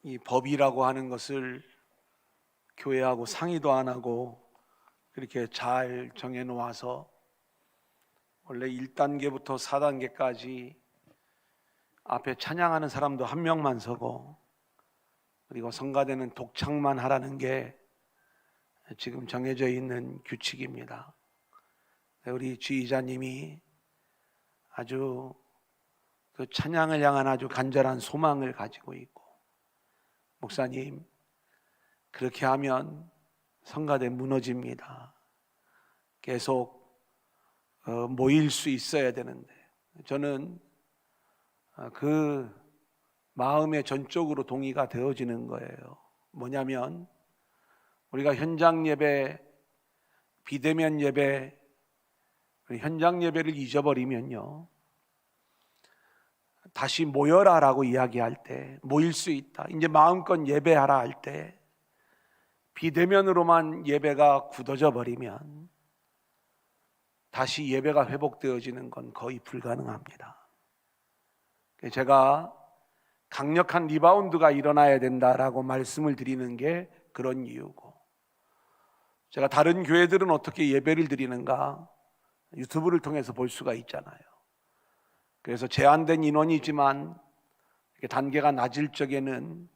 이 법이라고 하는 것을 교회하고 상의도 안 하고 그렇게 잘 정해 놓아서 원래 1단계부터 4단계까지 앞에 찬양하는 사람도 한 명만 서고 그리고 성가대는 독창만 하라는 게 지금 정해져 있는 규칙입니다. 우리 지휘자님이 아주 그 찬양을 향한 아주 간절한 소망을 가지고 있고, 목사님 그렇게 하면 성가대 무너집니다. 계속 모일 수 있어야 되는데, 저는 그 마음에 전적으로 동의가 되어지는 거예요. 뭐냐면 우리가 현장 예배, 비대면 예배, 현장 예배를 잊어버리면요, 다시 모여라라고 이야기할 때, 모일 수 있다, 이제 마음껏 예배하라 할 때 비대면으로만 예배가 굳어져 버리면 다시 예배가 회복되어지는 건 거의 불가능합니다. 제가 강력한 리바운드가 일어나야 된다라고 말씀을 드리는 게 그런 이유고, 제가 다른 교회들은 어떻게 예배를 드리는가 유튜브를 통해서 볼 수가 있잖아요. 그래서 제한된 인원이지만 단계가 낮을 적에는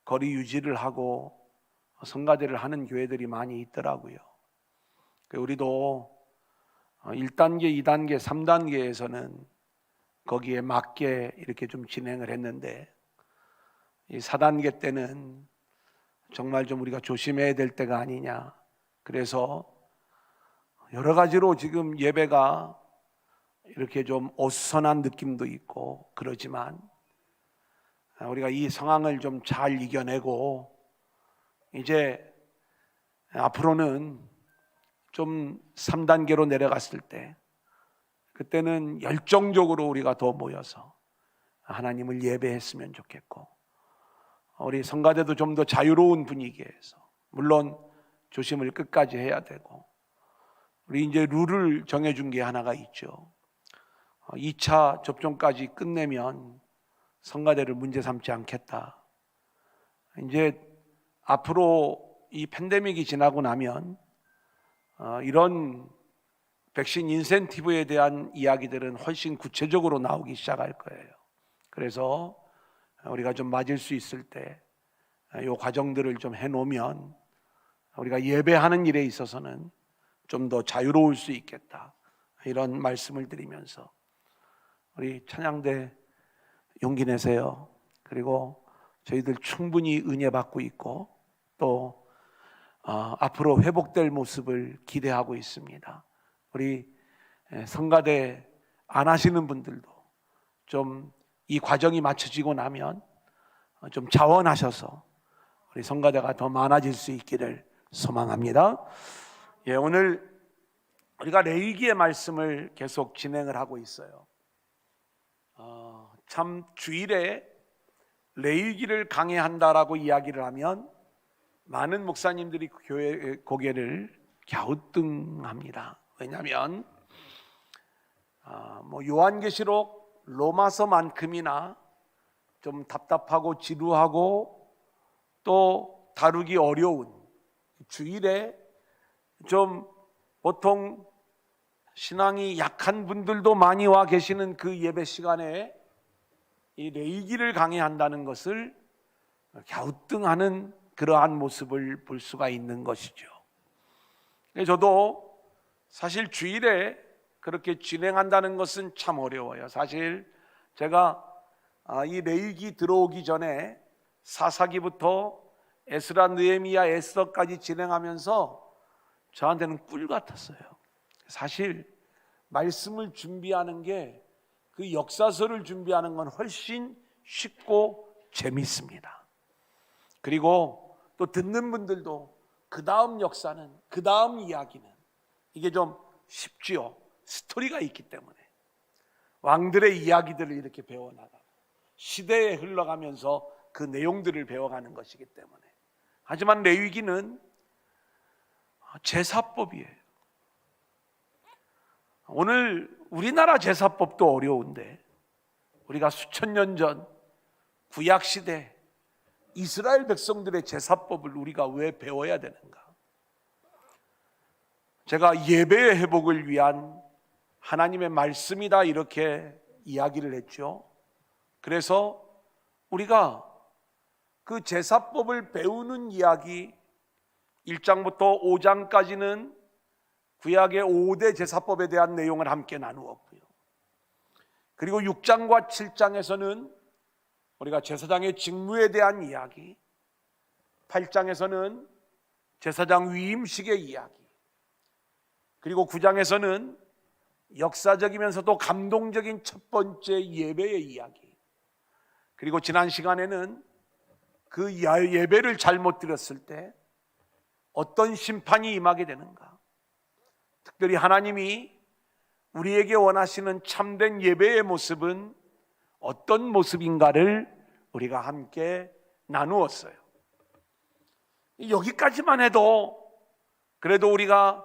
거리 유지를 하고 성가대를 하는 교회들이 많이 있더라고요. 우리도 1단계, 2단계, 3단계에서는 거기에 맞게 이렇게 좀 진행을 했는데, 이 4단계 때는 정말 좀 우리가 조심해야 될 때가 아니냐. 그래서 여러 가지로 지금 예배가 이렇게 좀 어수선한 느낌도 있고 그러지만, 우리가 이 상황을 좀 잘 이겨내고 이제 앞으로는 좀 3단계로 내려갔을 때, 그때는 열정적으로 우리가 더 모여서 하나님을 예배했으면 좋겠고, 우리 성가대도 좀 더 자유로운 분위기에서, 물론 조심을 끝까지 해야 되고, 우리 이제 룰을 정해준 게 하나가 있죠. 2차 접종까지 끝내면 성가대를 문제 삼지 않겠다. 이제 앞으로 이 팬데믹이 지나고 나면 이런 백신 인센티브에 대한 이야기들은 훨씬 구체적으로 나오기 시작할 거예요. 그래서 우리가 좀 맞을 수 있을 때 이 과정들을 좀 해놓으면 우리가 예배하는 일에 있어서는 좀 더 자유로울 수 있겠다, 이런 말씀을 드리면서 우리 찬양대 용기 내세요. 그리고 저희들 충분히 은혜 받고 있고 또 앞으로 회복될 모습을 기대하고 있습니다. 우리 성가대 안 하시는 분들도 좀 이 과정이 맞춰지고 나면 좀 자원하셔서 우리 성가대가 더 많아질 수 있기를 소망합니다. 오늘 우리가 레위기의 말씀을 계속 진행을 하고 있어요. 참 주일에 레위기를 강해한다라고 이야기를 하면 많은 목사님들이 교회 고개를 갸우뚱합니다. 왜냐하면 요한계시록, 로마서만큼이나 좀 답답하고 지루하고 또 다루기 어려운 주일에 좀 보통 신앙이 약한 분들도 많이 와 계시는 그 예배 시간에 이 레위기를 강해한다는 것을 갸우뚱하는 그러한 모습을 볼 수가 있는 것이죠. 저도 사실 주일에 그렇게 진행한다는 것은 참 어려워요. 사실 제가 이 레위기 들어오기 전에 사사기부터 에스라, 느헤미야, 에스더까지 진행하면서 저한테는 꿀 같았어요. 사실 말씀을 준비하는 게 그 역사서를 준비하는 건 훨씬 쉽고 재밌습니다. 그리고 또 듣는 분들도 그 다음 역사는, 그 다음 이야기는 이게 좀 쉽지요. 스토리가 있기 때문에 왕들의 이야기들을 이렇게 배워나가고 시대에 흘러가면서 그 내용들을 배워가는 것이기 때문에. 하지만 레위기는 제사법이에요. 오늘 우리나라 제사법도 어려운데 우리가 수천 년 전 구약시대 이스라엘 백성들의 제사법을 우리가 왜 배워야 되는가? 제가 예배의 회복을 위한 하나님의 말씀이다 이렇게 이야기를 했죠. 그래서 우리가 그 제사법을 배우는 이야기 1장부터 5장까지는 구약의 5대 제사법에 대한 내용을 함께 나누었고요. 그리고 6장과 7장에서는 우리가 제사장의 직무에 대한 이야기, 8장에서는 제사장 위임식의 이야기, 그리고 9장에서는 역사적이면서도 감동적인 첫 번째 예배의 이야기, 그리고 지난 시간에는 그 예배를 잘못 드렸을 때 어떤 심판이 임하게 되는가, 특별히 하나님이 우리에게 원하시는 참된 예배의 모습은 어떤 모습인가를 우리가 함께 나누었어요. 여기까지만 해도 그래도 우리가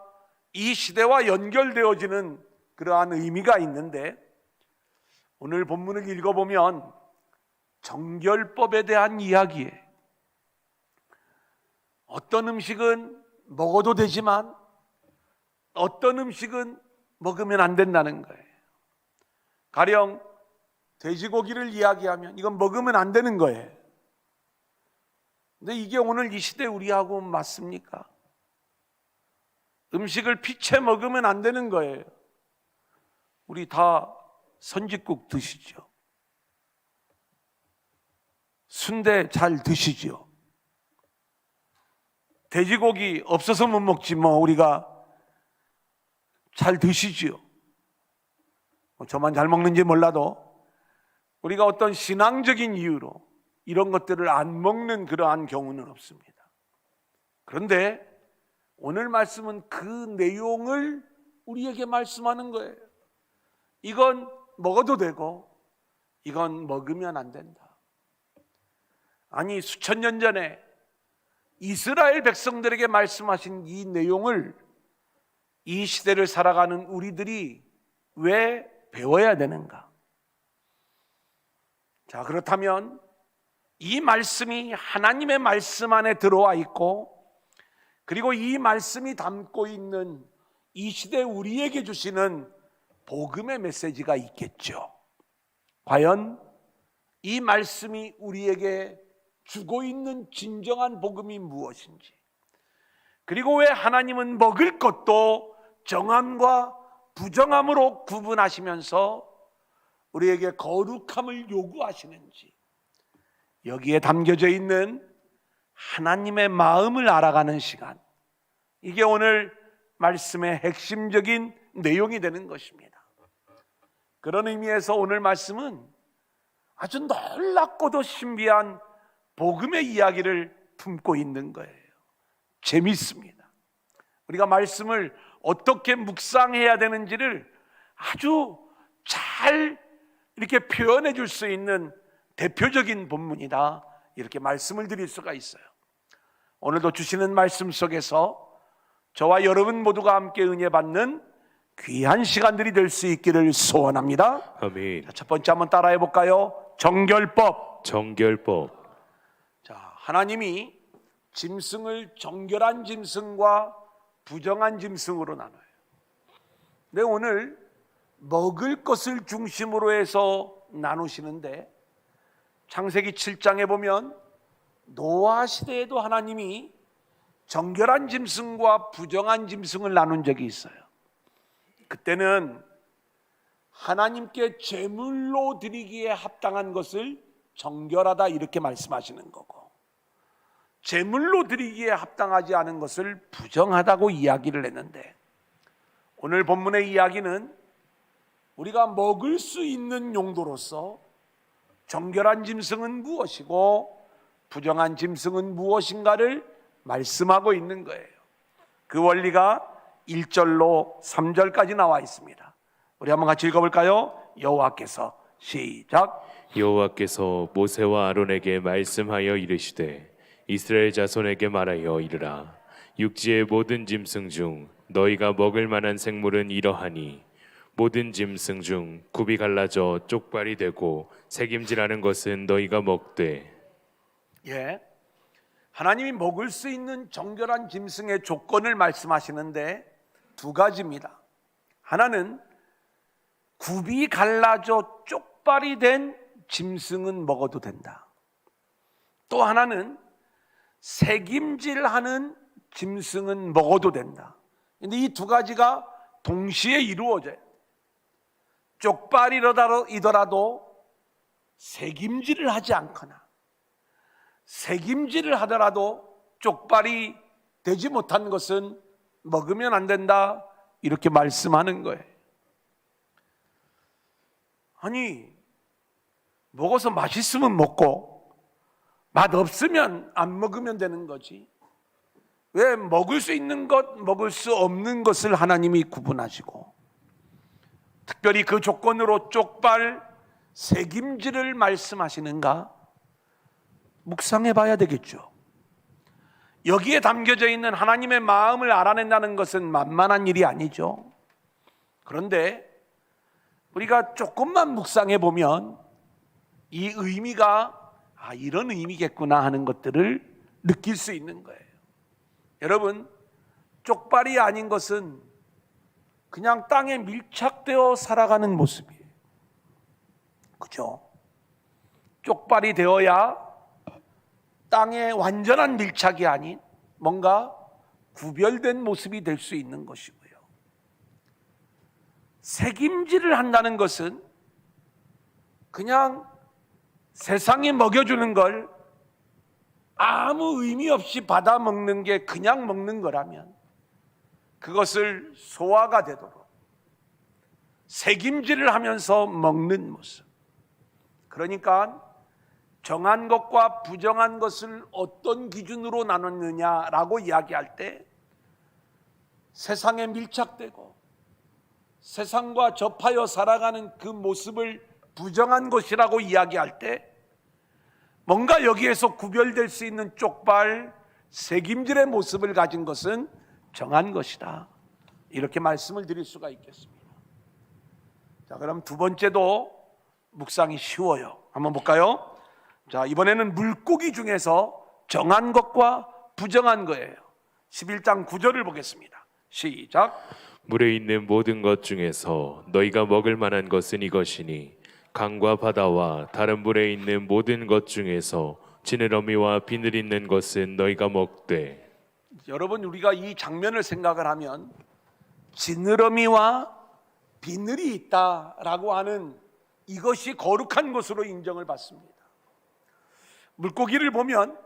이 시대와 연결되어지는 그러한 의미가 있는데, 오늘 본문을 읽어보면 정결법에 대한 이야기에 어떤 음식은 먹어도 되지만 어떤 음식은 먹으면 안 된다는 거예요. 가령 돼지고기를 이야기하면 이건 먹으면 안 되는 거예요. 근데 이게 오늘 이 시대 우리하고 맞습니까? 음식을 피채 먹으면 안 되는 거예요. 우리 다 선짓국 드시죠? 순대 잘 드시죠? 돼지고기 없어서 못 먹지 뭐 우리가 잘 드시죠? 저만 잘 먹는지 몰라도 우리가 어떤 신앙적인 이유로 이런 것들을 안 먹는 그러한 경우는 없습니다. 그런데 오늘 말씀은 그 내용을 우리에게 말씀하는 거예요. 이건 먹어도 되고 이건 먹으면 안 된다. 아니, 수천 년 전에 이스라엘 백성들에게 말씀하신 이 내용을 이 시대를 살아가는 우리들이 왜 배워야 되는가? 자, 그렇다면 이 말씀이 하나님의 말씀 안에 들어와 있고, 그리고 이 말씀이 담고 있는 이 시대 우리에게 주시는 복음의 메시지가 있겠죠. 과연 이 말씀이 우리에게 주고 있는 진정한 복음이 무엇인지, 그리고 왜 하나님은 먹을 것도 정함과 부정함으로 구분하시면서 우리에게 거룩함을 요구하시는지, 여기에 담겨져 있는 하나님의 마음을 알아가는 시간, 이게 오늘 말씀의 핵심적인 내용이 되는 것입니다. 그런 의미에서 오늘 말씀은 아주 놀랍고도 신비한 복음의 이야기를 품고 있는 거예요. 재밌습니다. 우리가 말씀을 어떻게 묵상해야 되는지를 아주 잘 이렇게 표현해 줄 수 있는 대표적인 본문이다, 이렇게 말씀을 드릴 수가 있어요. 오늘도 주시는 말씀 속에서 저와 여러분 모두가 함께 은혜 받는 귀한 시간들이 될 수 있기를 소원합니다. 아멘. 첫 번째 한번 따라해 볼까요? 정결법. 자, 하나님이 짐승을 정결한 짐승과 부정한 짐승으로 나눠요. 근데 오늘 먹을 것을 중심으로 해서 나누시는데, 창세기 7장에 보면 노아 시대에도 하나님이 정결한 짐승과 부정한 짐승을 나눈 적이 있어요. 그때는 하나님께 제물로 드리기에 합당한 것을 정결하다 이렇게 말씀하시는 거고, 제물로 드리기에 합당하지 않은 것을 부정하다고 이야기를 했는데, 오늘 본문의 이야기는 우리가 먹을 수 있는 용도로서 정결한 짐승은 무엇이고 부정한 짐승은 무엇인가를 말씀하고 있는 거예요. 그 원리가 1절로 3절까지 나와 있습니다. 우리 한번 같이 읽어볼까요? 여호와께서, 시작. 여호와께서 모세와 아론에게 말씀하여 이르시되 이스라엘 자손에게 말하여 이르라. 육지의 모든 짐승 중 너희가 먹을 만한 생물은 이러하니, 모든 짐승 중 굽이 갈라져 쪽발이 되고 새김질하는 것은 너희가 먹되, 예, 하나님이 먹을 수 있는 정결한 짐승의 조건을 말씀하시는데 두 가지입니다. 하나는 굽이 갈라져 쪽발이 된 짐승은 먹어도 된다. 또 하나는 새김질하는 짐승은 먹어도 된다. 근데 이 두 가지가 동시에 이루어져요. 쪽발이더라도 새김질을 하지 않거나 새김질을 하더라도 쪽발이 되지 못한 것은 먹으면 안 된다, 이렇게 말씀하는 거예요. 아니, 먹어서 맛있으면 먹고 맛 없으면 안 먹으면 되는 거지. 왜 먹을 수 있는 것, 먹을 수 없는 것을 하나님이 구분하시고 특별히 그 조건으로 쪽발, 새김질을 말씀하시는가? 묵상해 봐야 되겠죠. 여기에 담겨져 있는 하나님의 마음을 알아낸다는 것은 만만한 일이 아니죠. 그런데 우리가 조금만 묵상해 보면 이 의미가 이런 의미겠구나 하는 것들을 느낄 수 있는 거예요. 여러분, 쪽발이 아닌 것은 그냥 땅에 밀착되어 살아가는 모습이에요. 그죠? 쪽발이 되어야 땅에 완전한 밀착이 아닌 뭔가 구별된 모습이 될 수 있는 것이고요. 새김질을 한다는 것은 그냥 세상에 먹여주는 걸 아무 의미 없이 받아 먹는 게 그냥 먹는 거라면 그것을 소화가 되도록 새김질을 하면서 먹는 모습. 그러니까 정한 것과 부정한 것을 어떤 기준으로 나눴느냐라고 이야기할 때 세상에 밀착되고 세상과 접하여 살아가는 그 모습을 부정한 것이라고 이야기할 때 뭔가 여기에서 구별될 수 있는 쪽발, 새김질의 모습을 가진 것은 정한 것이다, 이렇게 말씀을 드릴 수가 있겠습니다. 자, 그럼 두 번째도 묵상이 쉬워요. 한번 볼까요? 자, 이번에는 물고기 중에서 정한 것과 부정한 거예요. 11장 9절을 보겠습니다. 시작. 물에 있는 모든 것 중에서 너희가 먹을 만한 것은 이것이니 강과 바다와 다른 물에 있는 모든 것 중에서 지느러미와 비늘 있는 것은 너희가 먹되. 여러분, 우리가 이 장면을 생각을 하면 지느러미와 비늘이 있다라고 하는 이것이 거룩한 것으로 인정을 받습니다. 물고기를 보면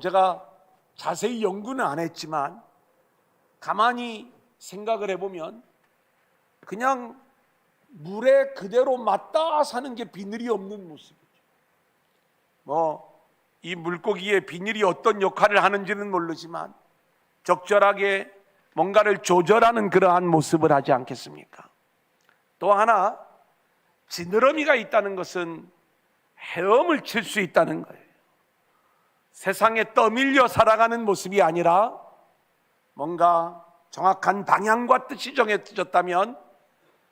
제가 자세히 연구는 안 했지만 가만히 생각을 해보면 그냥 물에 그대로 맞닿아 사는 게 비늘이 없는 모습이죠. 이 물고기의 비늘이 어떤 역할을 하는지는 모르지만 적절하게 뭔가를 조절하는 그러한 모습을 하지 않겠습니까? 또 하나, 지느러미가 있다는 것은 헤엄을 칠 수 있다는 거예요. 세상에 떠밀려 살아가는 모습이 아니라 뭔가 정확한 방향과 뜻이 정해졌다면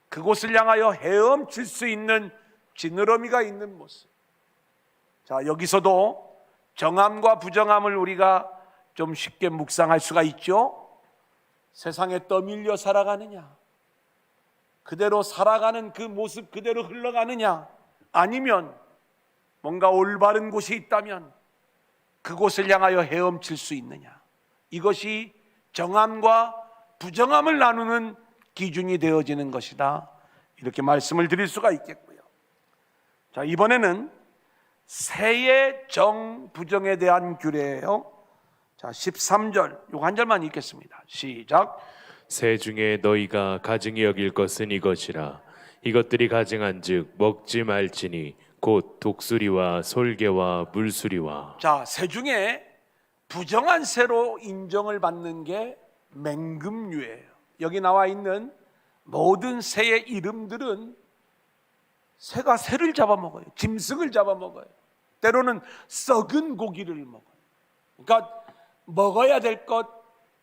그곳을 향하여 헤엄칠 수 있는 지느러미가 있는 모습. 자, 여기서도 정함과 부정함을 우리가 좀 쉽게 묵상할 수가 있죠. 세상에 떠밀려 살아가느냐, 그대로 살아가는 그 모습 그대로 흘러가느냐, 아니면 뭔가 올바른 곳이 있다면 그곳을 향하여 헤엄칠 수 있느냐. 이것이 정함과 부정함을 나누는 기준이 되어지는 것이다, 이렇게 말씀을 드릴 수가 있겠고요. 자, 이번에는 새의 정, 부정에 대한 규례예요. 자, 13절, 요거 한 절만 읽겠습니다. 시작. 새 중에 너희가 가증히 여길 것은 이것이라. 이것들이 가증한즉 먹지 말지니 곧 독수리와 솔개와 물수리와. 자, 새 중에 부정한 새로 인정을 받는 게 맹금류예요. 여기 나와 있는 모든 새의 이름들은 새가 새를 잡아먹어요. 짐승을 잡아먹어요. 때로는 썩은 고기를 먹어요. 그러니까 먹어야 될 것,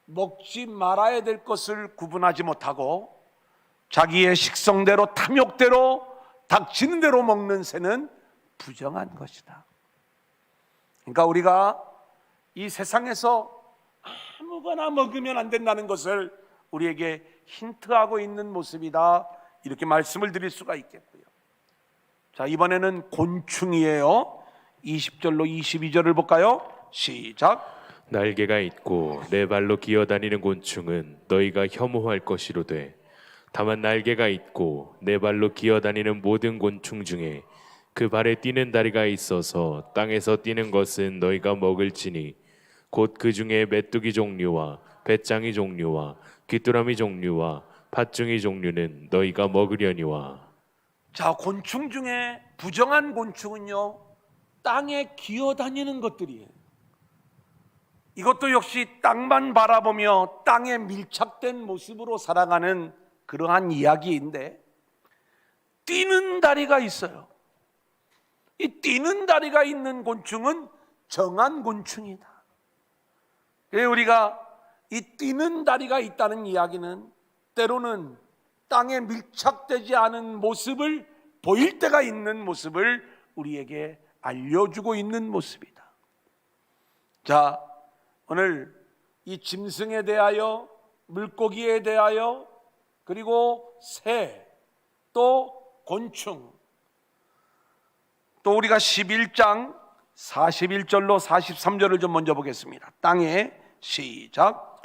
먹지 말아야 될 것을 구분하지 못하고 자기의 식성대로, 탐욕대로, 닥치는 대로 먹는 새는 부정한 것이다. 그러니까 우리가 이 세상에서 아무거나 먹으면 안 된다는 것을 우리에게 힌트하고 있는 모습이다, 이렇게 말씀을 드릴 수가 있겠고요. 자, 이번에는 곤충이에요. 20절로 22절을 볼까요? 시작. 날개가 있고 네 발로 기어다니는 곤충은 너희가 혐오할 것이로되 다만 날개가 있고 네 발로 기어다니는 모든 곤충 중에 그 발에 뛰는 다리가 있어서 땅에서 뛰는 것은 너희가 먹을지니 곧 그 중에 메뚜기 종류와 배짱이 종류와 귀뚜라미 종류와 팥중이 종류는 너희가 먹으려니와. 자, 곤충 중에 부정한 곤충은요, 땅에 기어다니는 것들이에요. 이것도 역시 땅만 바라보며 땅에 밀착된 모습으로 살아가는 그러한 이야기인데, 뛰는 다리가 있어요. 이 뛰는 다리가 있는 곤충은 정한 곤충이다. 그래서 우리가 이 뛰는 다리가 있다는 이야기는 때로는 땅에 밀착되지 않은 모습을 보일 때가 있는 모습을 우리에게 알려주고 있는 모습이다. 자, 오늘 이 짐승에 대하여, 물고기에 대하여, 그리고 새, 또 곤충, 또 우리가 11장 41절로 43절을 좀 먼저 보겠습니다. 땅에 시작.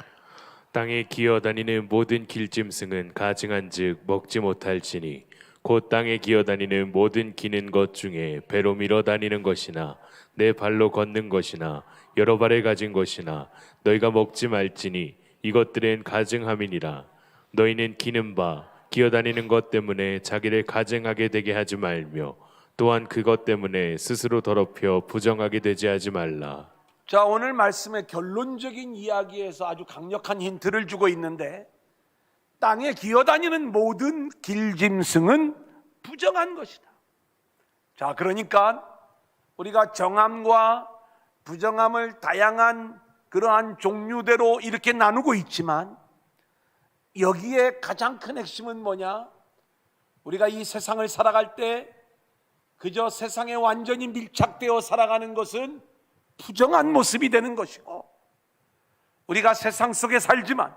땅에 기어다니는 모든 길짐승은 가증한즉 먹지 못할지니 곧 땅에 기어다니는 모든 기는 것 중에 배로 밀어 다니는 것이나 내 발로 걷는 것이나 여러 발을 가진 것이나 너희가 먹지 말지니 이것들은 가증함이니라. 너희는 기는 바 기어다니는 것 때문에 자기를 가증하게 되게 하지 말며 또한 그것 때문에 스스로 더럽혀 부정하게 되지 하지 말라. 자, 오늘 말씀의 결론적인 이야기에서 아주 강력한 힌트를 주고 있는데, 땅에 기어다니는 모든 길짐승은 부정한 것이다. 자, 그러니까 우리가 정함과 부정함을 다양한 그러한 종류대로 이렇게 나누고 있지만, 여기에 가장 큰 핵심은 뭐냐? 우리가 이 세상을 살아갈 때 그저 세상에 완전히 밀착되어 살아가는 것은 부정한 모습이 되는 것이고, 우리가 세상 속에 살지만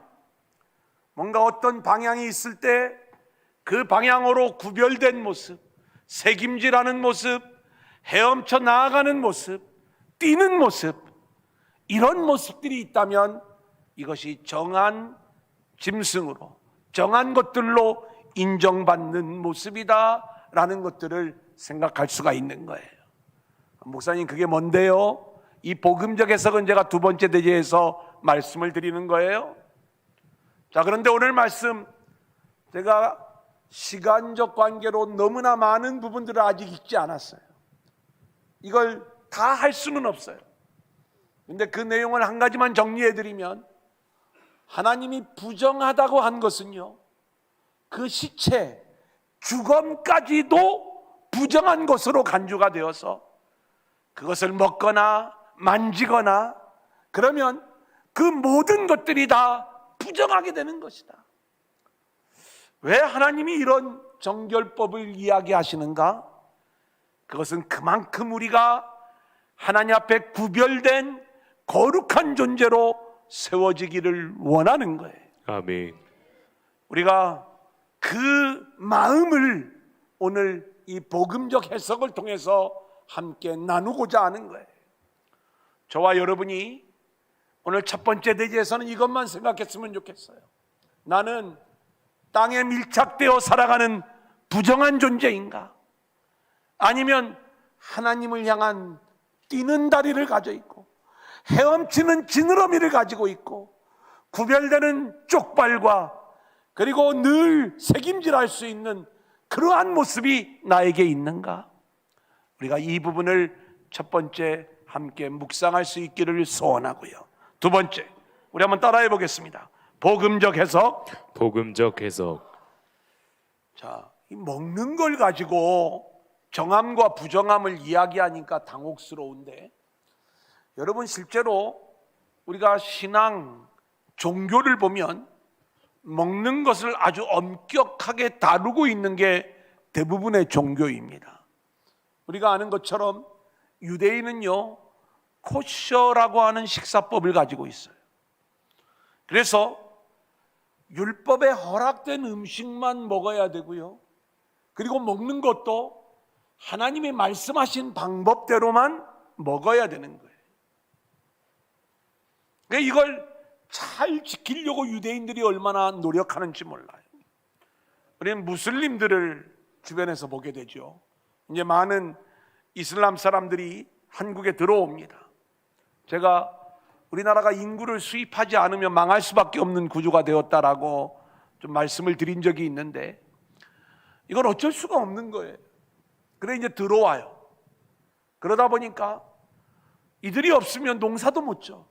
뭔가 어떤 방향이 있을 때 그 방향으로 구별된 모습, 새김질하는 모습, 헤엄쳐 나아가는 모습, 뛰는 모습, 이런 모습들이 있다면 이것이 정한 짐승으로, 정한 것들로 인정받는 모습이다라는 것들을 생각할 수가 있는 거예요. 목사님, 그게 뭔데요? 이 복음적 해석은 제가 두 번째 대제에서 말씀을 드리는 거예요. 자, 그런데 오늘 말씀, 제가 시간적 관계로 너무나 많은 부분들을 아직 읽지 않았어요. 이걸 다 할 수는 없어요. 근데 그 내용을 한 가지만 정리해드리면, 하나님이 부정하다고 한 것은요, 그 시체, 죽음까지도 부정한 것으로 간주가 되어서 그것을 먹거나 만지거나 그러면 그 모든 것들이 다 부정하게 되는 것이다. 왜 하나님이 이런 정결법을 이야기하시는가? 그것은 그만큼 우리가 하나님 앞에 구별된 거룩한 존재로 세워지기를 원하는 거예요. 아멘. 우리가 그 마음을 오늘 이 복음적 해석을 통해서 함께 나누고자 하는 거예요. 저와 여러분이 오늘 첫 번째 대지에서는 이것만 생각했으면 좋겠어요. 나는 땅에 밀착되어 살아가는 부정한 존재인가? 아니면 하나님을 향한 뛰는 다리를 가져 있고 헤엄치는 지느러미를 가지고 있고 구별되는 쪽발과 그리고 늘 책임질할 수 있는 그러한 모습이 나에게 있는가? 우리가 이 부분을 첫 번째 함께 묵상할 수 있기를 소원하고요. 두 번째, 우리 한번 따라해 보겠습니다. 복음적 해석. 복음적 해석. 자, 이 먹는 걸 가지고 정함과 부정함을 이야기하니까 당혹스러운데, 여러분 실제로 우리가 신앙, 종교를 보면 먹는 것을 아주 엄격하게 다루고 있는 게 대부분의 종교입니다. 우리가 아는 것처럼 유대인은요, 코셔라고 하는 식사법을 가지고 있어요. 그래서 율법에 허락된 음식만 먹어야 되고요. 그리고 먹는 것도 하나님이 말씀하신 방법대로만 먹어야 되는 거예요. 그러니까 이걸 잘 지키려고 유대인들이 얼마나 노력하는지 몰라요. 우리는 무슬림들을 주변에서 보게 되죠. 이제 많은 이슬람 사람들이 한국에 들어옵니다. 제가 우리나라가 인구를 수입하지 않으면 망할 수밖에 없는 구조가 되었다라고 좀 말씀을 드린 적이 있는데, 이건 어쩔 수가 없는 거예요. 그래 이제 들어와요. 그러다 보니까 이들이 없으면 농사도 못 져.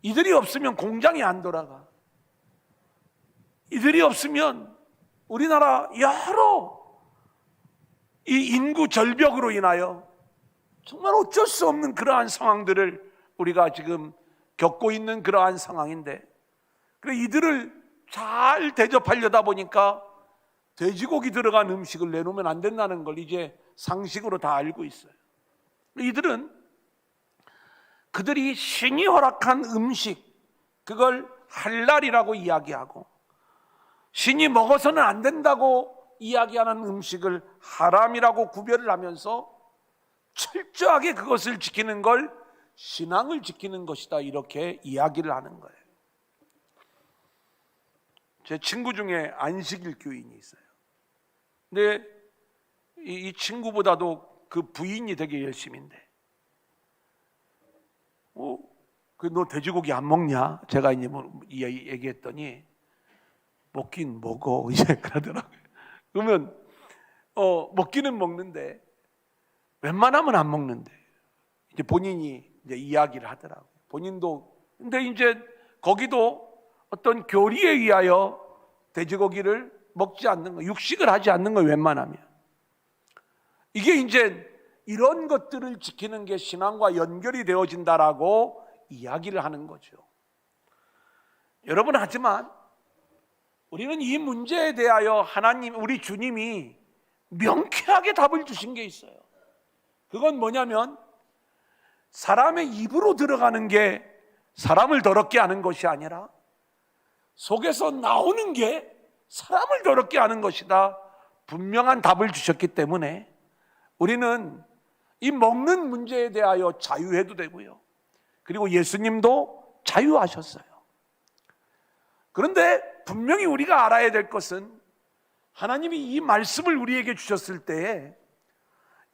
이들이 없으면 공장이 안 돌아가. 이들이 없으면 우리나라 여러 이 인구 절벽으로 인하여 정말 어쩔 수 없는 그러한 상황들을 우리가 지금 겪고 있는 그러한 상황인데, 그래 이들을 잘 대접하려다 보니까 돼지고기 들어간 음식을 내놓으면 안 된다는 걸 이제 상식으로 다 알고 있어요. 이들은 그들이 신이 허락한 음식, 그걸 할랄이라고 이야기하고, 신이 먹어서는 안 된다고 이야기하는 음식을 하람이라고 구별을 하면서 철저하게 그것을 지키는 걸 신앙을 지키는 것이다, 이렇게 이야기를 하는 거예요. 제 친구 중에 안식일 교인이 있어요. 근데 이 친구보다도 그 부인이 되게 열심인데, 너 돼지고기 안 먹냐? 제가 이제 얘기했더니 먹긴 먹어 이제 그러더라고요. 그러면 먹기는 먹는데 웬만하면 안 먹는데, 이제 본인이 이제 이야기를 하더라고요. 본인도 근데 이제 거기도 어떤 교리에 의하여 돼지고기를 먹지 않는 거, 육식을 하지 않는 거 웬만하면. 이게 이제 이런 것들을 지키는 게 신앙과 연결이 되어진다라고 이야기를 하는 거죠. 여러분, 하지만 우리는 이 문제에 대하여 하나님, 우리 주님이 명쾌하게 답을 주신 게 있어요. 그건 뭐냐면, 사람의 입으로 들어가는 게 사람을 더럽게 하는 것이 아니라 속에서 나오는 게 사람을 더럽게 하는 것이다, 분명한 답을 주셨기 때문에 우리는 이 먹는 문제에 대하여 자유해도 되고요, 그리고 예수님도 자유하셨어요. 그런데 분명히 우리가 알아야 될 것은, 하나님이 이 말씀을 우리에게 주셨을 때에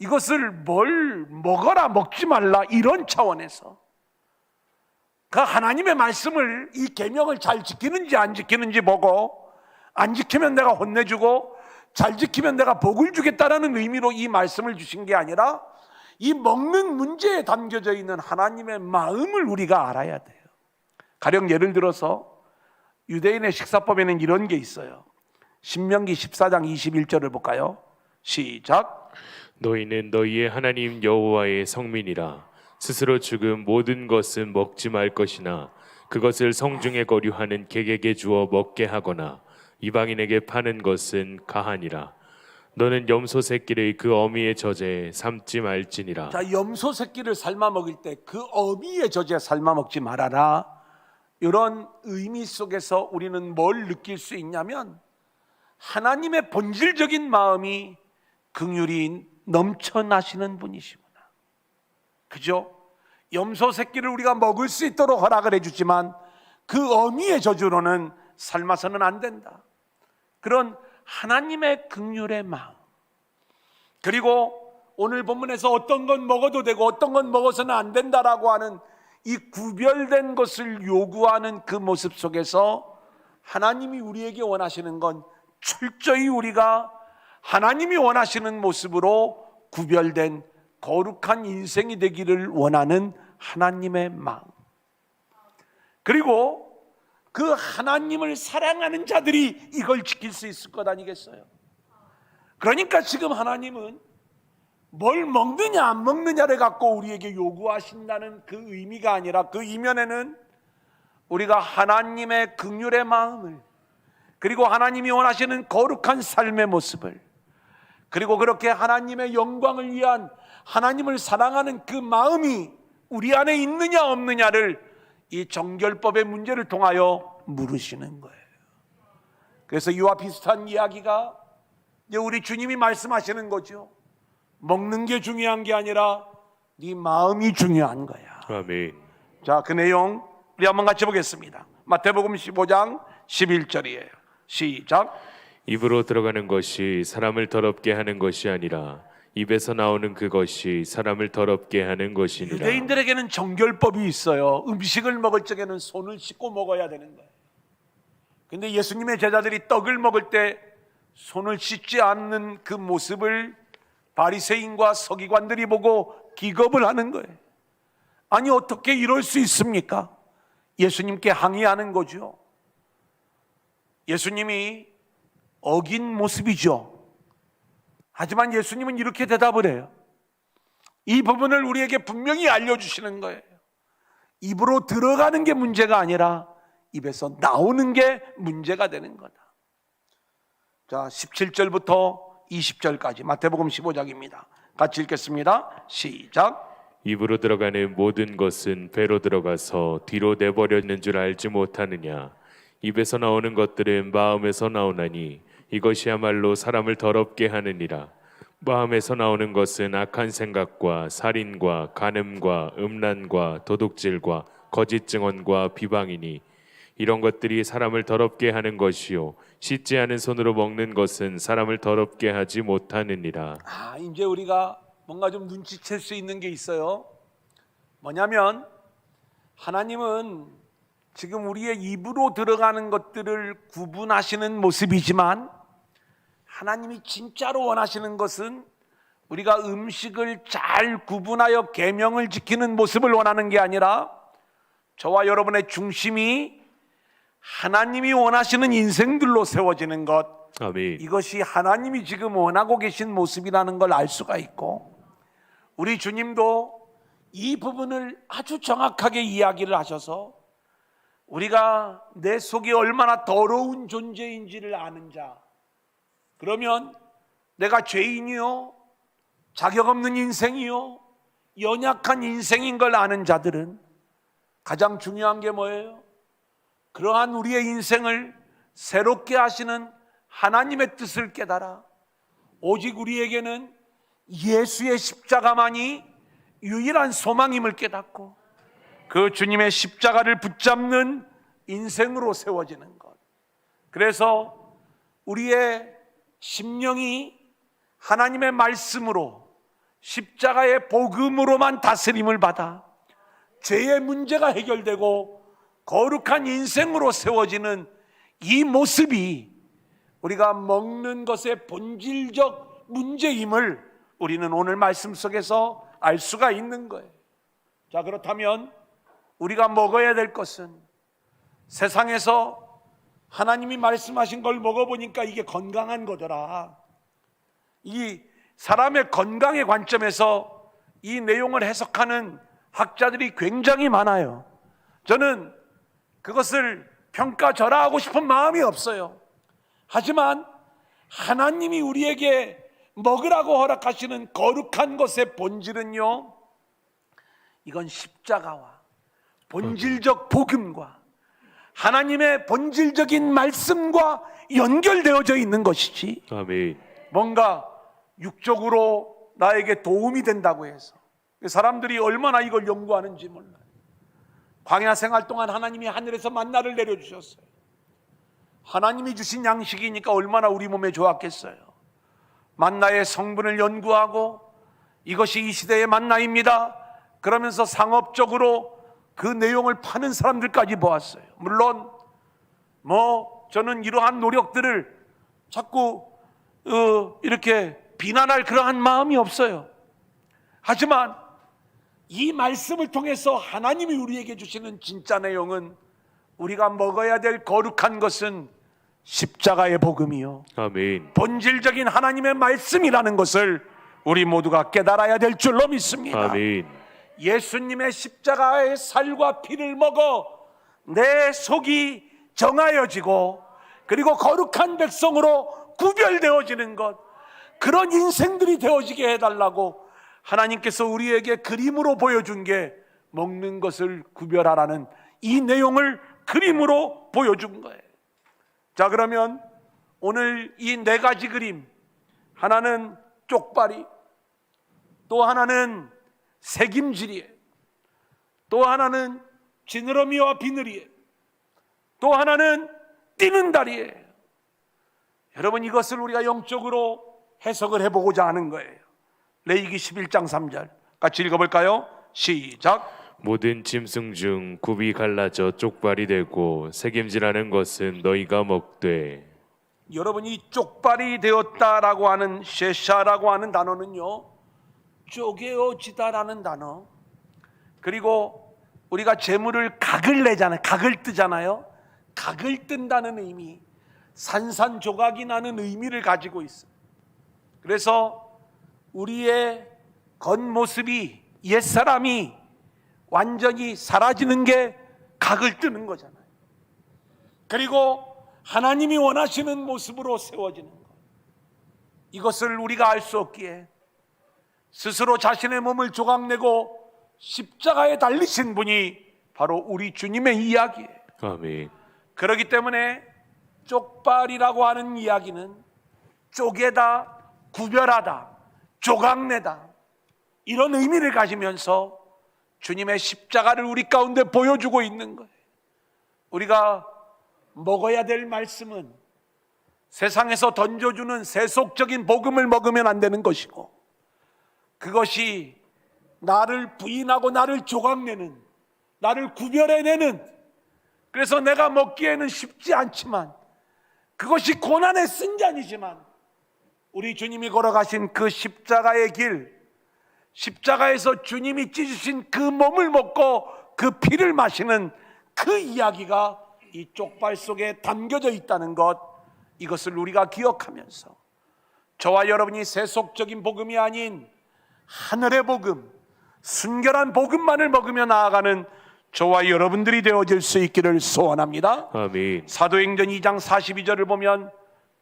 이것을 뭘 먹어라 먹지 말라 이런 차원에서 그 하나님의 말씀을, 이 계명을 잘 지키는지 안 지키는지 보고, 안 지키면 내가 혼내주고 잘 지키면 내가 복을 주겠다라는 의미로 이 말씀을 주신 게 아니라, 이 먹는 문제에 담겨져 있는 하나님의 마음을 우리가 알아야 돼요. 가령 예를 들어서 유대인의 식사법에는 이런 게 있어요. 신명기 14장 21절을 볼까요? 시작. 너희는 너희의 하나님 여호와의 성민이라. 스스로 죽은 모든 것은 먹지 말 것이나 그것을 성중에 거류하는 객에게 주어 먹게 하거나 이방인에게 파는 것은 가하니라. 너는 염소 새끼를 그 어미의 젖에 삶지 말지니라. 자, 염소 새끼를 삶아 먹을 때 그 어미의 젖에 삶아 먹지 말아라, 이런 의미 속에서 우리는 뭘 느낄 수 있냐면, 하나님의 본질적인 마음이 긍휼이 넘쳐나시는 분이시구나. 그죠? 염소 새끼를 우리가 먹을 수 있도록 허락을 해주지만 그 어미의 젖으로는 삶아서는 안 된다. 그런 하나님의 긍휼의 마음, 그리고 오늘 본문에서 어떤 건 먹어도 되고 어떤 건 먹어서는 안 된다라고 하는 이 구별된 것을 요구하는 그 모습 속에서 하나님이 우리에게 원하시는 건 철저히 우리가 하나님이 원하시는 모습으로 구별된 거룩한 인생이 되기를 원하는 하나님의 마음, 그리고 그 하나님을 사랑하는 자들이 이걸 지킬 수 있을 것 아니겠어요? 그러니까 지금 하나님은 뭘 먹느냐 안 먹느냐를 갖고 우리에게 요구하신다는 그 의미가 아니라, 그 이면에는 우리가 하나님의 긍휼의 마음을, 그리고 하나님이 원하시는 거룩한 삶의 모습을, 그리고 그렇게 하나님의 영광을 위한 하나님을 사랑하는 그 마음이 우리 안에 있느냐 없느냐를 이 정결법의 문제를 통하여 물으시는 거예요. 그래서 이와 비슷한 이야기가 이제 우리 주님이 말씀하시는 거죠. 먹는 게 중요한 게 아니라 네 마음이 중요한 거야. 아멘. 자, 그 내용 우리 한번 같이 보겠습니다. 마태복음 15장 11절이에요. 시작. 입으로 들어가는 것이 사람을 더럽게 하는 것이 아니라 입에서 나오는 그것이 사람을 더럽게 하는 것이니라. 유대인들에게는 정결법이 있어요. 음식을 먹을 적에는 손을 씻고 먹어야 되는 거예요. 근데 예수님의 제자들이 떡을 먹을 때 손을 씻지 않는 그 모습을 바리새인과 서기관들이 보고 기겁을 하는 거예요. 아니 어떻게 이럴 수 있습니까? 예수님께 항의하는 거죠. 예수님이 어긴 모습이죠. 하지만 예수님은 이렇게 대답을 해요. 이 부분을 우리에게 분명히 알려주시는 거예요. 입으로 들어가는 게 문제가 아니라 입에서 나오는 게 문제가 되는 거다. 자, 17절부터 20절까지 마태복음 15장입니다. 같이 읽겠습니다. 시작. 입으로 들어가는 모든 것은 배로 들어가서 뒤로 내버렸는 줄 알지 못하느냐. 입에서 나오는 것들은 마음에서 나오나니 이것이야말로 사람을 더럽게 하느니라. 마음에서 나오는 것은 악한 생각과 살인과 간음과 음란과 도둑질과 거짓 증언과 비방이니 이런 것들이 사람을 더럽게 하는 것이요 씻지 않은 손으로 먹는 것은 사람을 더럽게 하지 못하느니라. 이제 우리가 뭔가 좀 눈치챌 수 있는 게 있어요. 뭐냐면 하나님은 지금 우리의 입으로 들어가는 것들을 구분하시는 모습이지만 하나님이 진짜로 원하시는 것은 우리가 음식을 잘 구분하여 계명을 지키는 모습을 원하는 게 아니라 저와 여러분의 중심이 하나님이 원하시는 인생들로 세워지는 것, 아멘. 이것이 하나님이 지금 원하고 계신 모습이라는 걸 알 수가 있고, 우리 주님도 이 부분을 아주 정확하게 이야기를 하셔서 우리가 내 속이 얼마나 더러운 존재인지를 아는 자, 그러면 내가 죄인이요 자격 없는 인생이요 연약한 인생인 걸 아는 자들은 가장 중요한 게 뭐예요? 그러한 우리의 인생을 새롭게 하시는 하나님의 뜻을 깨달아 오직 우리에게는 예수의 십자가만이 유일한 소망임을 깨닫고 그 주님의 십자가를 붙잡는 인생으로 세워지는 것. 그래서 우리의 심령이 하나님의 말씀으로 십자가의 복음으로만 다스림을 받아 죄의 문제가 해결되고 거룩한 인생으로 세워지는 이 모습이 우리가 먹는 것의 본질적 문제임을 우리는 오늘 말씀 속에서 알 수가 있는 거예요. 자, 그렇다면 우리가 먹어야 될 것은 세상에서 하나님이 말씀하신 걸 먹어보니까 이게 건강한 거더라. 이 사람의 건강의 관점에서 이 내용을 해석하는 학자들이 굉장히 많아요. 저는 그것을 평가절하하고 싶은 마음이 없어요. 하지만 하나님이 우리에게 먹으라고 허락하시는 거룩한 것의 본질은요, 이건 십자가와 본질적 복음과 하나님의 본질적인 말씀과 연결되어져 있는 것이지, 아멘. 뭔가 육적으로 나에게 도움이 된다고 해서 사람들이 얼마나 이걸 연구하는지 몰라요. 광야 생활 동안 하나님이 하늘에서 만나를 내려주셨어요. 하나님이 주신 양식이니까 얼마나 우리 몸에 좋았겠어요. 만나의 성분을 연구하고 이것이 이 시대의 만나입니다 그러면서 상업적으로 그 내용을 파는 사람들까지 보았어요. 물론 저는 이러한 노력들을 자꾸 이렇게 비난할 그러한 마음이 없어요. 하지만 이 말씀을 통해서 하나님이 우리에게 주시는 진짜 내용은 우리가 먹어야 될 거룩한 것은 십자가의 복음이요 아멘. 본질적인 하나님의 말씀이라는 것을 우리 모두가 깨달아야 될 줄로 믿습니다. 아멘. 예수님의 십자가의 살과 피를 먹어 내 속이 정하여지고 그리고 거룩한 백성으로 구별되어지는 것, 그런 인생들이 되어지게 해달라고 하나님께서 우리에게 그림으로 보여준 게 먹는 것을 구별하라는 이 내용을 그림으로 보여준 거예요. 자, 그러면 오늘 이 네 가지 그림, 하나는 쪽발이, 또 하나는 새김질이에요, 또 하나는 지느러미와 비늘이에요, 또 하나는 뛰는 다리예요. 여러분, 이것을 우리가 영적으로 해석을 해보고자 하는 거예요. 레위기 11장 3절 같이 읽어볼까요? 시작. 모든 짐승 중 굽이 갈라져 쪽발이 되고 새김질하는 것은 너희가 먹되. 여러분, 이 쪽발이 되었다라고 하는 셰샤라고 하는 단어는요, 쪼개어지다라는 단어, 그리고 우리가 재물을 각을 내잖아요. 각을 뜨잖아요. 각을 뜬다는 의미, 산산조각이 나는 의미를 가지고 있어요. 그래서 우리의 겉모습이, 옛사람이 완전히 사라지는 게 각을 뜨는 거잖아요. 그리고 하나님이 원하시는 모습으로 세워지는 것, 이것을 우리가 알 수 없기에 스스로 자신의 몸을 조각내고 십자가에 달리신 분이 바로 우리 주님의 이야기예요. 아멘. 그렇기 때문에 쪽발이라고 하는 이야기는 쪼개다, 구별하다, 조각내다, 이런 의미를 가지면서 주님의 십자가를 우리 가운데 보여주고 있는 거예요. 우리가 먹어야 될 말씀은 세상에서 던져주는 세속적인 복음을 먹으면 안 되는 것이고, 그것이 나를 부인하고 나를 조각내는, 나를 구별해내는, 그래서 내가 먹기에는 쉽지 않지만 그것이 고난의 승잔이지만 우리 주님이 걸어가신 그 십자가의 길, 십자가에서 주님이 찢으신 그 몸을 먹고 그 피를 마시는 그 이야기가 이 쪽발 속에 담겨져 있다는 것, 이것을 우리가 기억하면서 저와 여러분이 세속적인 복음이 아닌 하늘의 복음, 순결한 복음만을 먹으며 나아가는 저와 여러분들이 되어질 수 있기를 소원합니다. 아멘. 사도행전 2장 42절을 보면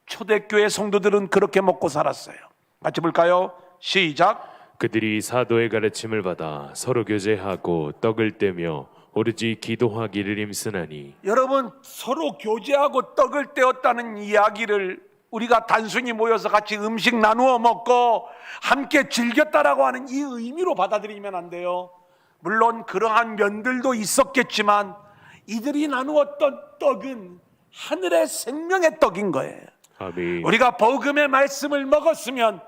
초대교회 성도들은 그렇게 먹고 살았어요. 같이 볼까요? 시작. 그들이 사도의 가르침을 받아 서로 교제하고 떡을 떼며 오로지 기도하기를 힘쓰나니. 여러분, 서로 교제하고 떡을 떼었다는 이야기를 우리가 단순히 모여서 같이 음식 나누어 먹고 함께 즐겼다라고 하는 이 의미로 받아들이면 안 돼요. 물론 그러한 면들도 있었겠지만 이들이 나누었던 떡은 하늘의 생명의 떡인 거예요. 아멘. 우리가 복음의 말씀을 먹었으면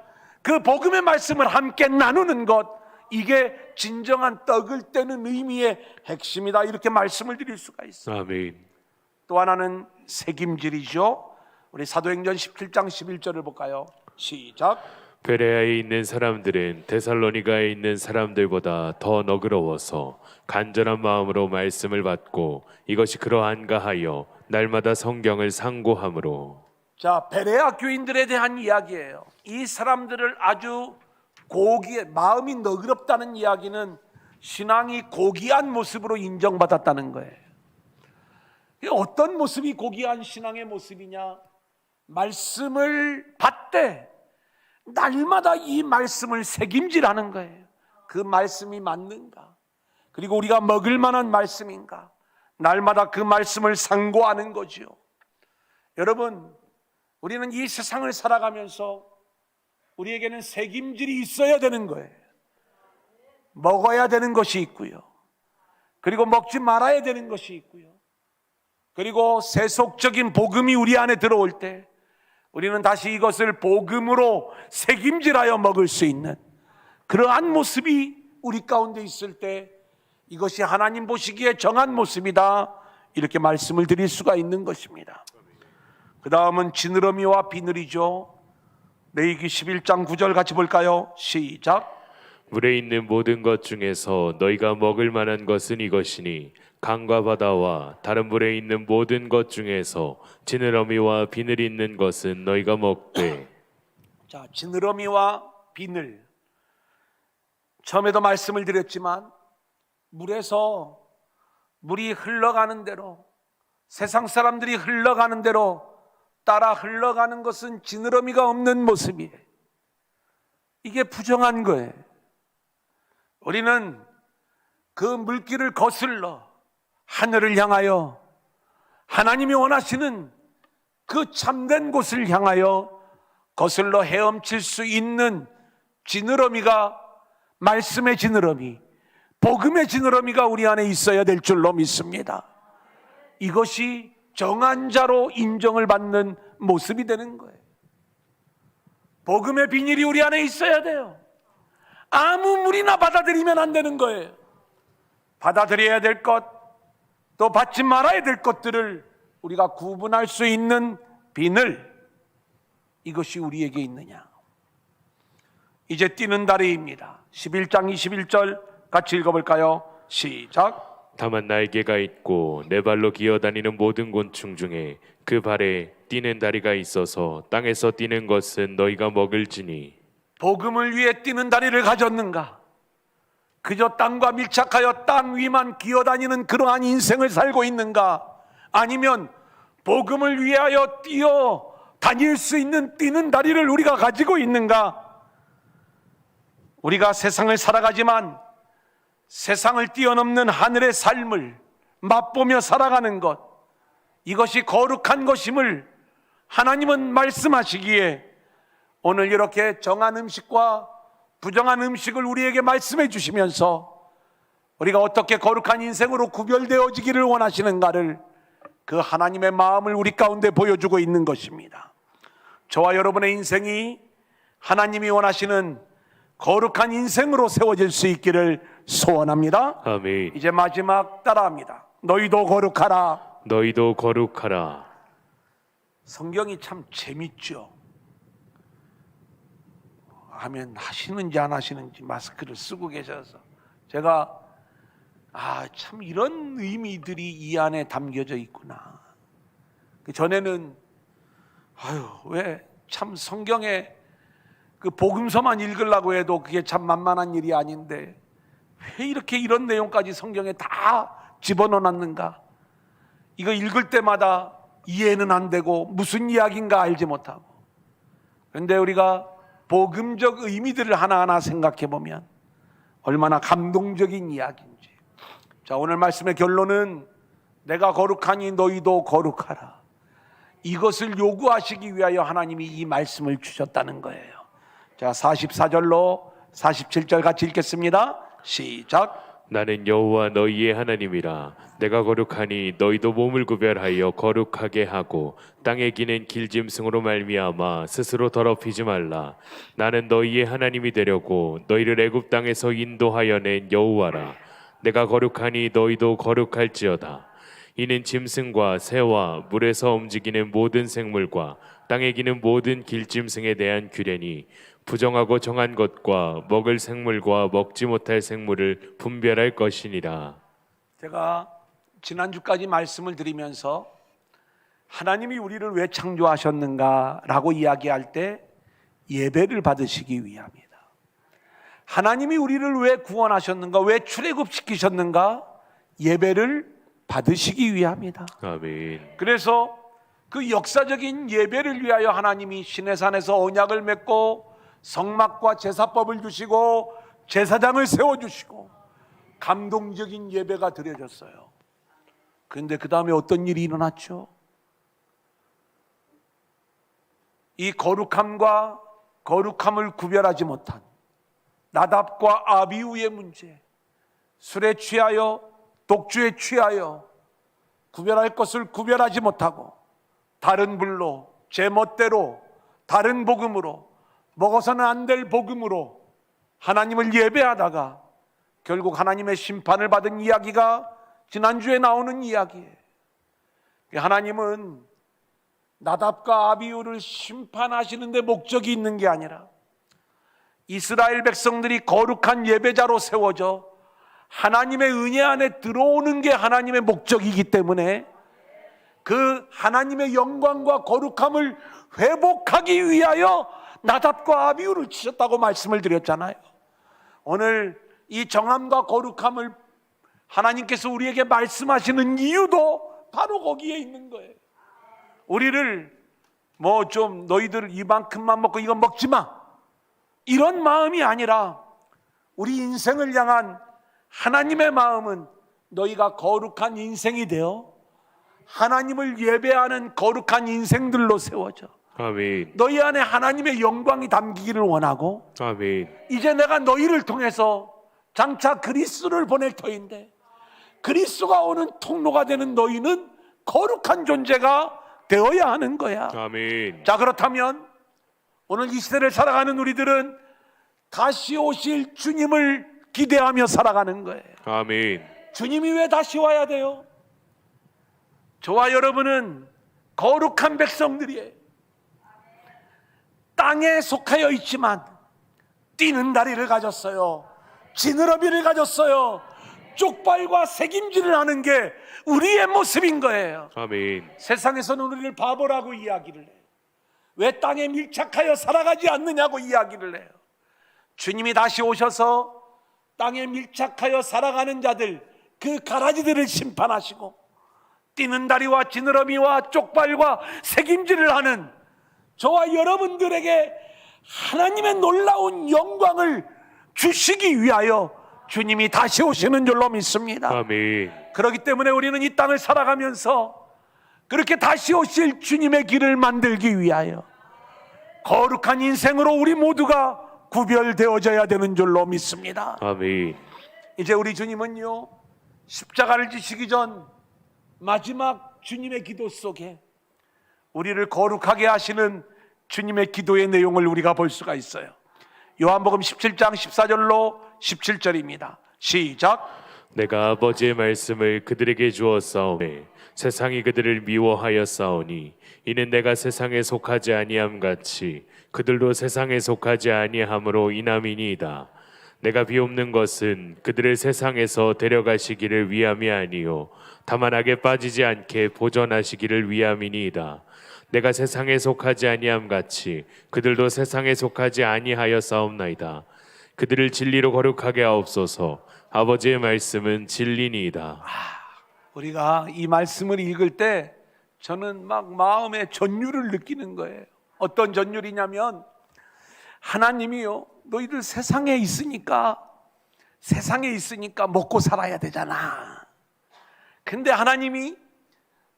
그 복음의 말씀을 함께 나누는 것, 이게 진정한 떡을 떼는 의미의 핵심이다, 이렇게 말씀을 드릴 수가 있어요. 아멘. 또 하나는 새김질이죠. 우리 사도행전 17장 11절을 볼까요? 시작. 베레아에 있는 사람들은 데살로니가에 있는 사람들보다 더 너그러워서 간절한 마음으로 말씀을 받고 이것이 그러한가 하여 날마다 성경을 상고함으로. 자, 베레아 교인들에 대한 이야기예요. 이 사람들을 아주 고귀해, 마음이 너그럽다는 이야기는 신앙이 고귀한 모습으로 인정받았다는 거예요. 어떤 모습이 고귀한 신앙의 모습이냐? 말씀을 받되 날마다 이 말씀을 새김질하는 거예요. 그 말씀이 맞는가? 그리고 우리가 먹을 만한 말씀인가? 날마다 그 말씀을 상고하는 거지요. 여러분, 우리는 이 세상을 살아가면서 우리에게는 새김질이 있어야 되는 거예요. 먹어야 되는 것이 있고요, 그리고 먹지 말아야 되는 것이 있고요, 그리고 세속적인 복음이 우리 안에 들어올 때 우리는 다시 이것을 복음으로 새김질하여 먹을 수 있는 그러한 모습이 우리 가운데 있을 때 이것이 하나님 보시기에 정한 모습이다, 이렇게 말씀을 드릴 수가 있는 것입니다. 그 다음은 지느러미와 비늘이죠. 레위기 11장 9절 같이 볼까요? 시작. 물에 있는 모든 것 중에서 너희가 먹을 만한 것은 이것이니 강과 바다와 다른 물에 있는 모든 것 중에서 지느러미와 비늘이 있는 것은 너희가 먹되. 자, 지느러미와 비늘, 처음에도 말씀을 드렸지만 물에서 물이 흘러가는 대로, 세상 사람들이 흘러가는 대로 따라 흘러가는 것은 지느러미가 없는 모습이에요. 이게 부정한 거예요. 우리는 그 물길을 거슬러 하늘을 향하여 하나님이 원하시는 그 참된 곳을 향하여 거슬러 헤엄칠 수 있는 지느러미가, 말씀의 지느러미, 복음의 지느러미가 우리 안에 있어야 될 줄로 믿습니다. 이것이 정한 자로 인정을 받는 모습이 되는 거예요. 복음의 비닐이 우리 안에 있어야 돼요. 아무 물이나 받아들이면 안 되는 거예요. 받아들여야 될 것, 또 받지 말아야 될 것들을 우리가 구분할 수 있는 비늘, 이것이 우리에게 있느냐. 이제 뛰는 다리입니다. 11장 21절 같이 읽어볼까요? 시작. 다만 날개가 있고 네 발로 기어다니는 모든 곤충 중에 그 발에 뛰는 다리가 있어서 땅에서 뛰는 것은 너희가 먹을지니. 복음을 위해 뛰는 다리를 가졌는가? 그저 땅과 밀착하여 땅 위만 기어다니는 그러한 인생을 살고 있는가? 아니면 복음을 위하여 뛰어 다닐 수 있는 뛰는 다리를 우리가 가지고 있는가? 우리가 세상을 살아가지만 세상을 뛰어넘는 하늘의 삶을 맛보며 살아가는 것, 이것이 거룩한 것임을 하나님은 말씀하시기에 오늘 이렇게 정한 음식과 부정한 음식을 우리에게 말씀해 주시면서 우리가 어떻게 거룩한 인생으로 구별되어지기를 원하시는가를 그 하나님의 마음을 우리 가운데 보여주고 있는 것입니다. 저와 여러분의 인생이 하나님이 원하시는 거룩한 인생으로 세워질 수 있기를 소원합니다. 아멘. 이제 마지막 따라합니다. 너희도 거룩하라. 너희도 거룩하라. 성경이 참 재밌죠. 하면 하시는지 안 하시는지 마스크를 쓰고 계셔서 제가 참 이런 의미들이 이 안에 담겨져 있구나. 전에는 왜 참 성경에 그 복음서만 읽으려고 해도 그게 참 만만한 일이 아닌데 왜 이렇게 이런 내용까지 성경에 다 집어넣어놨는가? 이거 읽을 때마다 이해는 안 되고 무슨 이야기인가 알지 못하고. 그런데 우리가 복음적 의미들을 하나하나 생각해 보면 얼마나 감동적인 이야기인지. 자, 오늘 말씀의 결론은 내가 거룩하니 너희도 거룩하라. 이것을 요구하시기 위하여 하나님이 이 말씀을 주셨다는 거예요. 자, 44절로 47절 같이 읽겠습니다. 시작. 나는 여호와 너희의 하나님이라. 내가 거룩하니 너희도 몸을 구별하여 거룩하게 하고 땅에 기는 길짐승으로 말미암아 스스로 더럽히지 말라. 나는 너희의 하나님이 되려고 너희를 애굽 땅에서 인도하여 낸 여호와라. 내가 거룩하니 너희도 거룩할지어다. 이는 짐승과 새와 물에서 움직이는 모든 생물과 땅에 기는 모든 길짐승에 대한 규례니 부정하고 정한 것과 먹을 생물과 먹지 못할 생물을 분별할 것이니라. 제가 지난주까지 말씀을 드리면서 하나님이 우리를 왜 창조하셨는가라고 이야기할 때 예배를 받으시기 위함이다. 하나님이 우리를 왜 구원하셨는가, 왜 출애굽시키셨는가? 예배를 받으시기 위함이다. 아멘. 그래서 그 역사적인 예배를 위하여 하나님이 시내산에서 언약을 맺고 성막과 제사법을 주시고 제사장을 세워주시고 감동적인 예배가 드려졌어요. 그런데 그 다음에 어떤 일이 일어났죠? 이 거룩함과 거룩함을 구별하지 못한 나답과 아비후의 문제, 술에 취하여 독주에 취하여 구별할 것을 구별하지 못하고 다른 불로 제 멋대로 다른 복음으로 먹어서는 안 될 복음으로 하나님을 예배하다가 결국 하나님의 심판을 받은 이야기가 지난주에 나오는 이야기예요. 하나님은 나답과 아비후를 심판하시는 데 목적이 있는 게 아니라 이스라엘 백성들이 거룩한 예배자로 세워져 하나님의 은혜 안에 들어오는 게 하나님의 목적이기 때문에 그 하나님의 영광과 거룩함을 회복하기 위하여 나답과 아비후를 치셨다고 말씀을 드렸잖아요. 오늘 이 정함과 거룩함을 하나님께서 우리에게 말씀하시는 이유도 바로 거기에 있는 거예요. 우리를 좀 너희들 이만큼만 먹고 이건 먹지 마, 이런 마음이 아니라 우리 인생을 향한 하나님의 마음은 너희가 거룩한 인생이 되어 하나님을 예배하는 거룩한 인생들로 세워져 아멘. 너희 안에 하나님의 영광이 담기기를 원하고, 아멘. 이제 내가 너희를 통해서 장차 그리스도를 보낼 터인데 그리스도가 오는 통로가 되는 너희는 거룩한 존재가 되어야 하는 거야. 아멘. 자, 그렇다면 오늘 이 시대를 살아가는 우리들은 다시 오실 주님을 기대하며 살아가는 거예요. 아멘. 주님이 왜 다시 와야 돼요? 저와 여러분은 거룩한 백성들이에요. 땅에 속하여 있지만 뛰는 다리를 가졌어요. 지느러미를 가졌어요. 쪽발과 새김질을 하는 게 우리의 모습인 거예요. 아멘. 세상에서는 우리를 바보라고 이야기를 해요. 왜 땅에 밀착하여 살아가지 않느냐고 이야기를 해요. 주님이 다시 오셔서 땅에 밀착하여 살아가는 자들, 그 가라지들을 심판하시고 뛰는 다리와 지느러미와 쪽발과 새김질을 하는 저와 여러분들에게 하나님의 놀라운 영광을 주시기 위하여 주님이 다시 오시는 줄로 믿습니다. 아멘. 그렇기 때문에 우리는 이 땅을 살아가면서 그렇게 다시 오실 주님의 길을 만들기 위하여 거룩한 인생으로 우리 모두가 구별되어져야 되는 줄로 믿습니다. 아멘. 이제 우리 주님은요, 십자가를 지시기 전 마지막 주님의 기도 속에 우리를 거룩하게 하시는 주님의 기도의 내용을 우리가 볼 수가 있어요. 요한복음 17장 14절로 17절입니다. 시작. 내가 아버지의 말씀을 그들에게 주었사오매 세상이 그들을 미워하였사오니 이는 내가 세상에 속하지 아니함 같이 그들도 세상에 속하지 아니함으로 인함이니이다. 내가 비옵는 것은 그들을 세상에서 데려가시기를 위함이 아니요 다만 악에 빠지지 않게 보존하시기를 위함이니이다. 내가 세상에 속하지 아니함 같이 그들도 세상에 속하지 아니하였사옵나이다. 그들을 진리로 거룩하게 하옵소서. 아버지의 말씀은 진리니이다. 우리가 이 말씀을 읽을 때 저는 막 마음에 전율을 느끼는 거예요. 어떤 전율이냐면, 하나님이요, 너희들 세상에 있으니까 먹고 살아야 되잖아. 근데 하나님이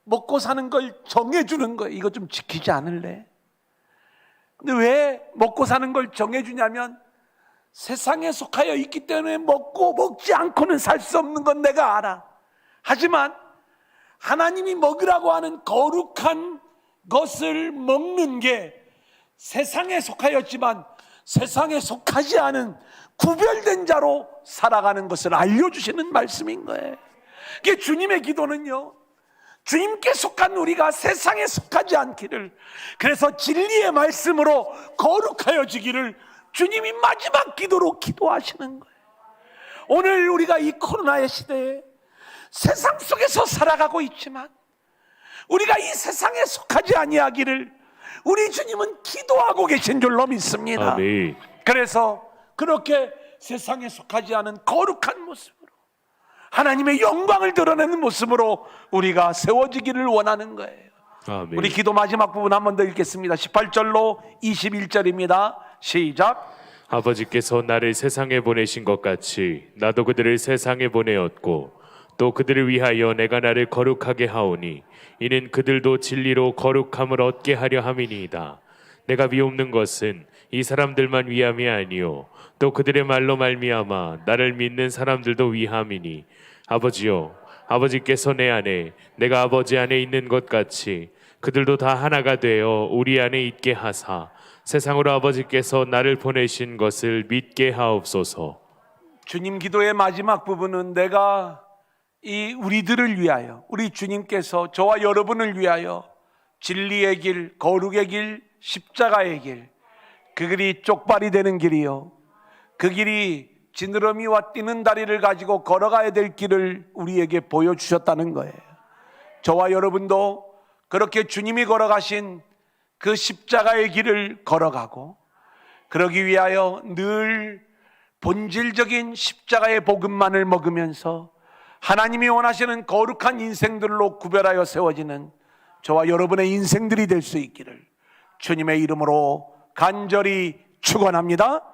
먹고 사는 걸 정해주는 거예요. 이거 좀 지키지 않을래? 근데 왜 먹고 사는 걸 정해주냐면, 세상에 속하여 있기 때문에 먹지 않고는 살 수 없는 건 내가 알아. 하지만 하나님이 먹으라고 하는 거룩한 것을 먹는 게 세상에 속하였지만 세상에 속하지 않은 구별된 자로 살아가는 것을 알려주시는 말씀인 거예요. 이게 주님의 기도는요, 주님께 속한 우리가 세상에 속하지 않기를, 그래서 진리의 말씀으로 거룩하여지기를 주님이 마지막 기도로 기도하시는 거예요. 오늘 우리가 이 코로나의 시대에 세상 속에서 살아가고 있지만 우리가 이 세상에 속하지 아니하기를 우리 주님은 기도하고 계신 줄로 믿습니다. 아멘. 그래서 그렇게 세상에 속하지 않은 거룩한 모습으로 하나님의 영광을 드러내는 모습으로 우리가 세워지기를 원하는 거예요. 아멘. 우리 기도 마지막 부분 한 번 더 읽겠습니다. 18절로 21절입니다. 시작. 아버지께서 나를 세상에 보내신 것 같이 나도 그들을 세상에 보내었고 또 그들을 위하여 내가 나를 거룩하게 하오니 이는 그들도 진리로 거룩함을 얻게 하려 함이니이다. 내가 비옵는 것은 이 사람들만 위함이 아니요 또 그들의 말로 말미암아 나를 믿는 사람들도 위함이니 아버지요, 아버지께서 내 안에 내가 아버지 안에 있는 것 같이 그들도 다 하나가 되어 우리 안에 있게 하사 세상으로 아버지께서 나를 보내신 것을 믿게 하옵소서. 주님 기도의 마지막 부분은 내가 이 우리들을 위하여, 우리 주님께서 저와 여러분을 위하여 진리의 길, 거룩의 길, 십자가의 길, 그 길이 쪽발이 되는 길이요, 그 길이 지느러미와 뛰는 다리를 가지고 걸어가야 될 길을 우리에게 보여주셨다는 거예요. 저와 여러분도 그렇게 주님이 걸어가신 그 십자가의 길을 걸어가고, 그러기 위하여 늘 본질적인 십자가의 복음만을 먹으면서 하나님이 원하시는 거룩한 인생들로 구별하여 세워지는 저와 여러분의 인생들이 될 수 있기를 주님의 이름으로 간절히 축원합니다.